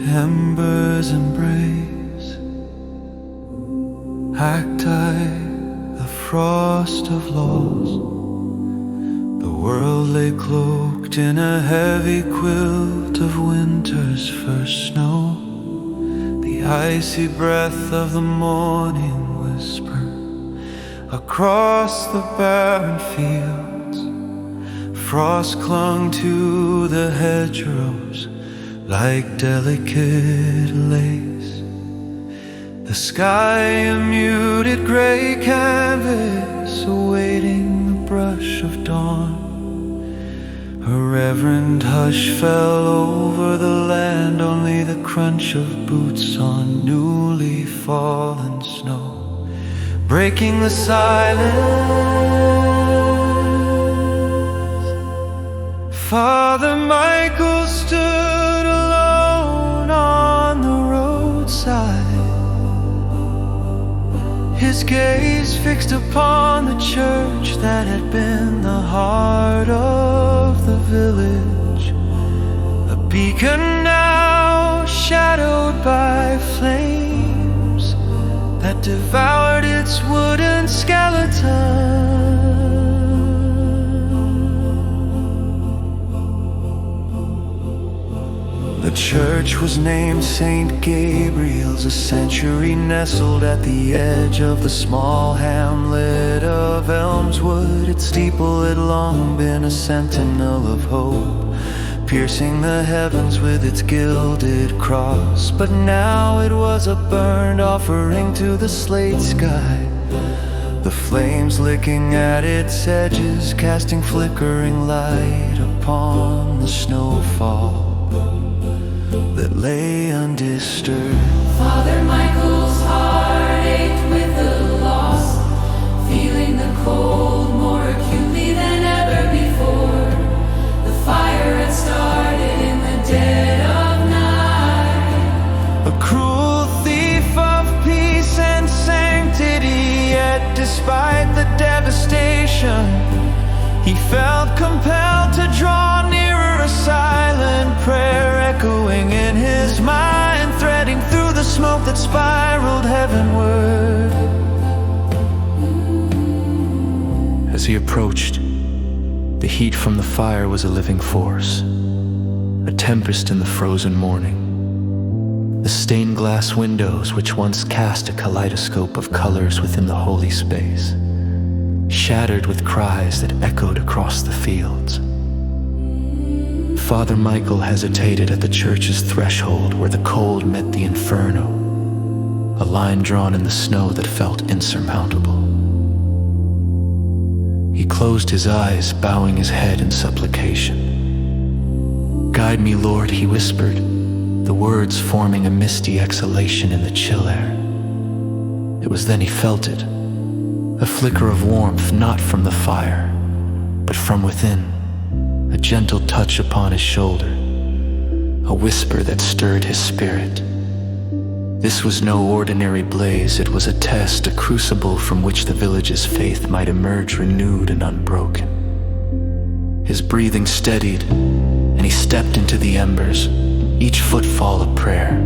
embers embrace, cacti, the frost of laws. The world lay cloaked in a heavy quilt of winter's first snow. The icy breath of the morning whisper across the barren fields. Frost clung to the hedgerows like delicate lace. The sky a muted gray canvas awaiting the brush of dawn. A reverent hush fell over the land, only the crunch of boots on newly fallen snow, breaking the silence. Father Michael stood alone on the roadside, his gaze fixed upon the church that had been the heart of the village, a beacon now shadowed by flames that devoured its wooden skeleton. The church was named St. Gabriel's, a sanctuary nestled at the edge of the small hamlet of Elmswood. Its steeple had long been a sentinel of hope, piercing the heavens with its gilded cross. But now it was a burned offering to the slate sky, the flames licking at its edges, casting flickering light upon the snowfall that lay undisturbed. Father Michael's heart ached with the loss, feeling the cold more acutely than ever before. The fire had started in the dead of night, a cruel thief of peace and sanctity. Yet despite the devastation, he felt compelled to draw nearer, a silent prayer echoing in his mind, threading through the smoke that spiraled heavenward. As he approached, the heat from the fire was a living force, a tempest in the frozen morning. The stained glass windows, which once cast a kaleidoscope of colors within the holy space, shattered with cries that echoed across the fields. Father Michael hesitated at the church's threshold where the cold met the inferno, a line drawn in the snow that felt insurmountable. He closed his eyes, bowing his head in supplication. "Guide me, Lord," he whispered, the words forming a misty exhalation in the chill air. It was then he felt it, a flicker of warmth, not from the fire, but from within, a gentle touch upon his shoulder, a whisper that stirred his spirit. This was no ordinary blaze, it was a test, a crucible from which the village's faith might emerge renewed and unbroken. His breathing steadied, and he stepped into the embers, each footfall a prayer.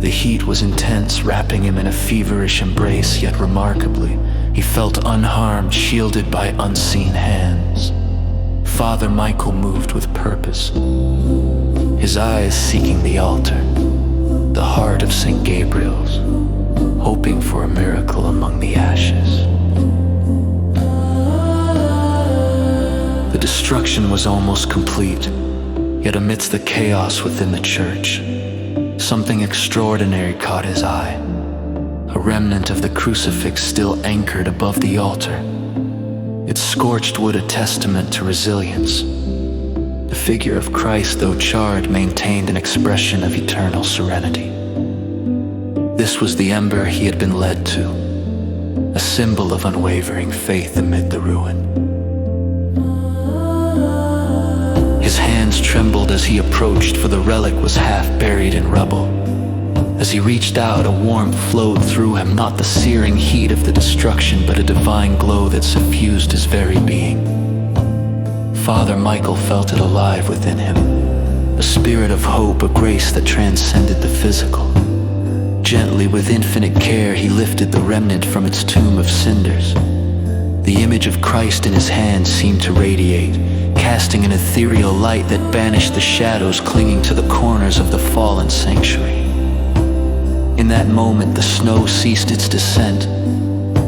The heat was intense, wrapping him in a feverish embrace, yet remarkably, he felt unharmed, shielded by unseen hands. Father Michael moved with purpose, his eyes seeking the altar, the heart of St. Gabriel's, hoping for a miracle among the ashes. The destruction was almost complete, yet amidst the chaos within the church, something extraordinary caught his eye. A remnant of the crucifix still anchored above the altar, its scorched wood a testament to resilience. The figure of Christ, though charred, maintained an expression of eternal serenity. This was the ember he had been led to, a symbol of unwavering faith amid the ruin. His hands trembled as he approached, for the relic was half buried in rubble. As he reached out, a warmth flowed through him, not the searing heat of the destruction, but a divine glow that suffused his very being. Father Michael felt it alive within him, a spirit of hope, a grace that transcended the physical. Gently, with infinite care, he lifted the remnant from its tomb of cinders. The image of Christ in his hand seemed to radiate, casting an ethereal light that banished the shadows clinging to the corners of the fallen sanctuary. In that moment, the snow ceased its descent.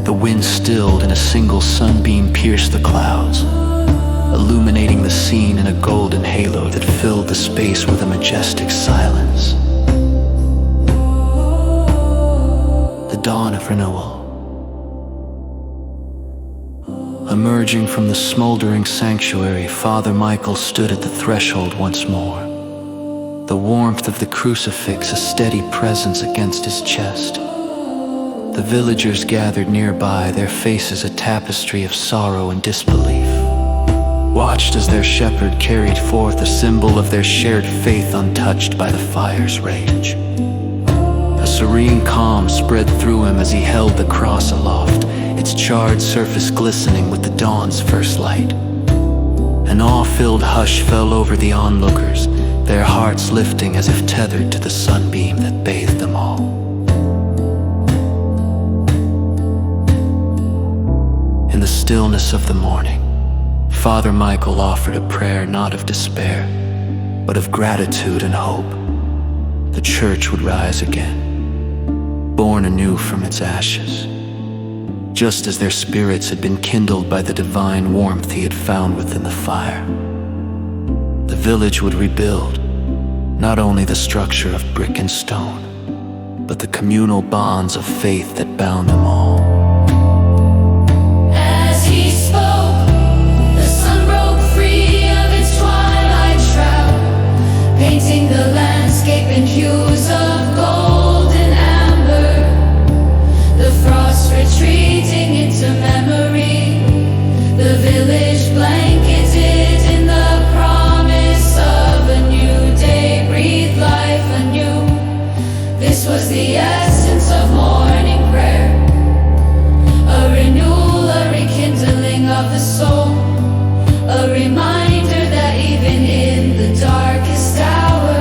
The wind stilled and a single sunbeam pierced the clouds, illuminating the scene in a golden halo that filled the space with a majestic silence. The dawn of renewal. Emerging from the smoldering sanctuary, Father Michael stood at the threshold once more. The warmth of the crucifix a steady presence against his chest. The villagers gathered nearby, their faces a tapestry of sorrow and disbelief, watched as their shepherd carried forth a symbol of their shared faith untouched by the fire's rage. A serene calm spread through him as he held the cross aloft, its charred surface glistening with the dawn's first light. An awe-filled hush fell over the onlookers, their hearts lifting as if tethered to the sunbeam that bathed them all. In the stillness of the morning, Father Michael offered a prayer not of despair, but of gratitude and hope. The church would rise again, born anew from its ashes, just as their spirits had been kindled by the divine warmth he had found within the fire. The village would rebuild, not only the structure of brick and stone, but the communal bonds of faith that bound them all. As he spoke, the sun broke free of its twilight shroud, painting the landscape in hues of gold and amber. The frost retreating into memory, the village blanketed in the promise of a new day, breathed life anew. This was the essence of morning prayer, a renewal, a rekindling of the soul, a reminder that even in the darkest hour,